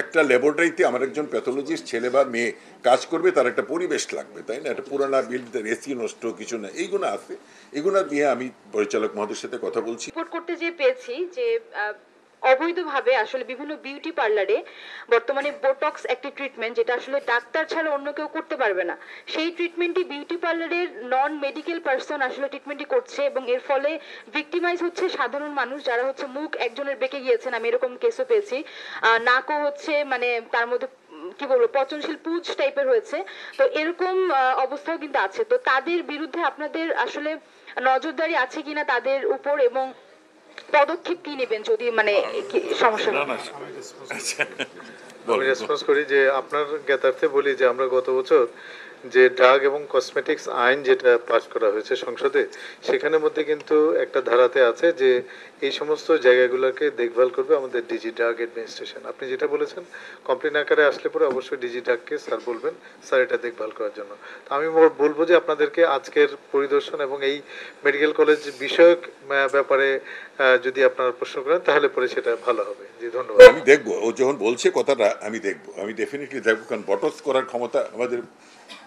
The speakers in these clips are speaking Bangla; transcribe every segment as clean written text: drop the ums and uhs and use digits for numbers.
একটা ল্যাবরেটরিতে আমার একজন প্যাথোলজিস্ট ছেলে বা মেয়ে কাজ করবে, তার একটা পরিবেশ লাগবে, তাই না? একটা পুরানা বিল্ডিং, এসি নষ্ট কিছু না, এইগুলো আছে। এগুলো নিয়ে আমি পরিচালক মহোদয়ের সাথে কথা বলছি। রিপোর্ট করতে যে পেয়েছি যে অবৈধভাবে আসলে বিভিন্ন বিউটি পার্লারে বর্তমানে বোটক্স একটি ট্রিটমেন্ট, যেটা আসলে ডাক্তার ছাড়া অন্য কেউ করতে পারবে না, সেই ট্রিটমেন্টটি বিউটি পার্লারের নন মেডিকেল পার্সন আসলে ট্রিটমেন্টটি করছে, এবং এর ফলে ভিক্টিমাইজ হচ্ছে সাধারণ মানুষ, যারা হচ্ছে মুখ একজনের বেঁকে গিয়েছেন, আমি এরকম কেসও পেয়েছি। নাকও হচ্ছে মানে তার মধ্যে কি বলবো পচনশীল পুজ টাইপের হয়েছে। তো এরকম অবস্থাও কিন্তু আছে। তো তাদের বিরুদ্ধে আপনাদের আসলে নজরদারি আছে কিনা তাদের উপর, এবং পদক্ষেপ কি নেবেন যদি মানে সমস্যা আমি রেসপন্স করি যে আপনার জ্ঞাতার্থে বলি যে আমরা গত বছর যে ড্রাগ এবং কসমেটিক্স আইন যেটা পাস করা হয়েছে সংসদে, সেখানের মধ্যে কিন্তু একটা ধারাতে আছে যে এই সমস্ত জায়গাগুলোকে দেখভাল করবে আমাদের ডিজি ড্রাগ অ্যাডমিনিস্ট্রেশন। আপনি যেটা বলেছেন, কমপ্লেন আকারে আসলে পরে অবশ্যই ডিজি ড্রাগকে স্যার বলবেন স্যার এটা দেখভাল করার জন্য। তো আমি বলবো যে আপনাদেরকে আজকের পরিদর্শন এবং এই মেডিকেল কলেজ বিষয়ক ব্যাপারে যদি আপনারা প্রশ্ন করেন তাহলে পরে সেটা ভালো হবে। জি, ধন্যবাদ। আমি দেখবো, ও যখন বলছে কথাটা আমি দেখবো, আমি ডেফিনেটলি দেখবো, কারণ বটক্স করার ক্ষমতা আমাদের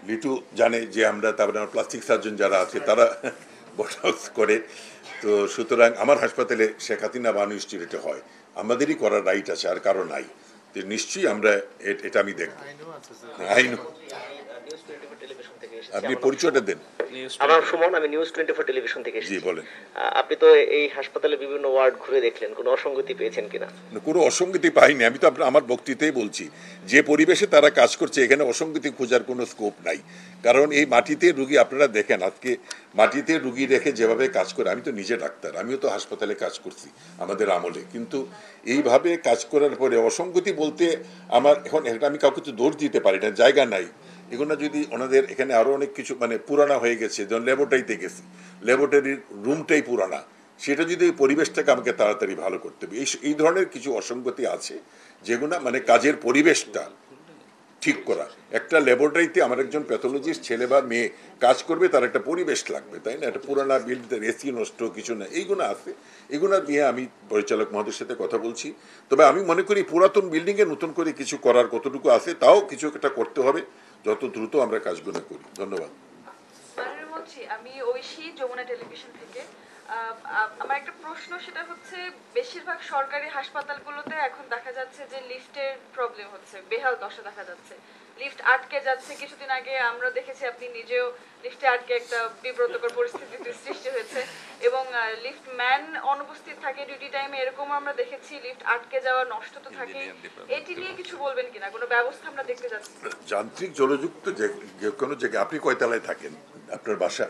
লিটু জানে যে আমরা, তারপরে আমার প্লাস্টিক সার্জন যারা আছে তারা বটক্স করে। তো সুতরাং আমার হাসপাতালে শেখ হাসিনা বানু ইনস্টিটিউটে হয়, আমাদেরই করার রাইট আছে, আর কারো নাই। তো নিশ্চয়ই আমরা এটা আমি দেখবো। আইন, আপনি পরিচয়টা দেন। আমার সুমন, আমি নিউজ 24 টেলিভিশন থেকে এসেছি। জি বলেন। আপনি তো এই হাসপাতালে বিভিন্ন ওয়ার্ড ঘুরে দেখলেন, কোনো অসঙ্গতি পেয়েছেন কিনা? কোনো অসঙ্গতি পাইনি। আমি তো আমার বক্তৃতায় বলছি যে পরিবেশে তারা কাজ করছে, এখানে অসঙ্গতি খোঁজার কোনো স্কোপ নাই। কারণ এই মাটিতে রুগী, আপনারা দেখেন আজকে মাটিতে রুগী রেখে যেভাবে কাজ করে, আমি তো নিজে ডাক্তার, আমিও তো হাসপাতালে কাজ করছি আমাদের আমলে, কিন্তু এইভাবে কাজ করার পরে অসঙ্গতি বলতে আমার এখন এটা আমি কাউকে তো দোষ দিতে পারি না, জায়গা নাই। এগুলো যদি ওনাদের এখানে আরও অনেক কিছু মানে পুরানা হয়ে গেছে, যেমন ল্যাবরেটরিতে গেছি, ল্যাবরেটরির রুমটাই পুরানা, সেটা যদি এই পরিবেশটাকে আমাকে তাড়াতাড়ি ভালো করতে হবে। এই ধরনের কিছু অসঙ্গতি আছে যেগুলো মানে কাজের পরিবেশটা ঠিক করা। একটা ল্যাবরেটরিতে আমার একজন প্যাথোলজিস্ট ছেলে বা মেয়ে কাজ করবে, তার একটা পরিবেশ লাগবে, তাই না? একটা পুরানা বিল্ডিং, এসি নষ্ট কিছু না, এইগুলো আছে। এগুলো নিয়ে আমি পরিচালক মহোদয়ের সাথে কথা বলছি। তবে আমি মনে করি পুরাতন বিল্ডিংয়ে নতুন করে কিছু করার কতটুকু আছে, তাও কিছু একটা করতে হবে, যত দ্রুত আমরা কাজগুলো করি। ধন্যবাদ। আমি ঐশী, যমুনা টেলিভিশন থেকে। আমার একটা প্রশ্ন, সেটা হচ্ছে বেশিরভাগ সরকারি হাসপাতালগুলোতে এখন দেখা যাচ্ছে যে লিফটের প্রবলেম হচ্ছে, বেহাল দশা দেখা যাচ্ছে, লিফট আটকে যাচ্ছে। কিছুদিন আগে আমরা দেখেছি, আপনি নিজেও লিফটে আটকে একটা বিব্রতকর পরিস্থিতির সৃষ্টি হয়েছে, এবং লিফট ম্যান অনুপস্থিত থাকে ডিউটি টাইমে, এরকম আমরা দেখেছি। লিফট আটকে যাওয়া, নষ্ট তো থাকে, এটি নিয়ে কিছু বলবেন কিনা? কোনো ব্যবস্থা আমরা দেখতে যাচ্ছি? যান্ত্রিক জলযুক্ত যে কোনো জায়গায়, আপনি কয়তলায় থাকেন আপনার বাসা?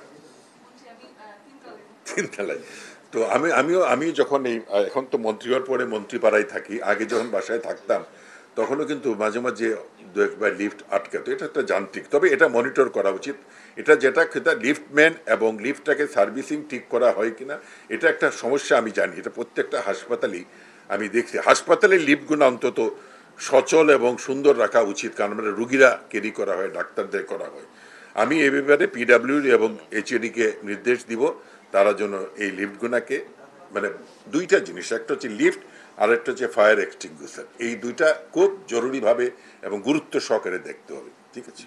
তিনতলায়। তো আমি যখন এই এখন তো মন্ত্রী হওয়ার পরে মন্ত্রীপাড়ায় থাকি, আগে যখন বাসায় থাকতাম তখনও কিন্তু মাঝে মাঝে দু একবার লিফট আটকাতো। এটা একটা যান্ত্রিক, তবে এটা মনিটর করা উচিত। এটা যেটা লিফটম্যান এবং লিফটটাকে সার্ভিসিং ঠিক করা হয় কিনা, এটা একটা সমস্যা আমি জানি। এটা প্রত্যেকটা হাসপাতালেই আমি দেখছি, হাসপাতালের লিফটগুলো অন্তত সচল এবং সুন্দর রাখা উচিত, কারণ আমরা রুগীরা ক্যারি করা হয়, ডাক্তারদের করা হয়। আমি এ ব্যাপারে পিডাব্লিউ এবং এইচএডিকে নির্দেশ দিব, তারা জন্য এই লিফটগুলোকে মানে দুইটা জিনিস, একটা হচ্ছে লিফট আর একটা হচ্ছে ফায়ার এক্সটিংগুইশার, এই দুইটা খুব জরুরিভাবে এবং গুরুত্ব সহকারে দেখতে হবে। ঠিক আছে।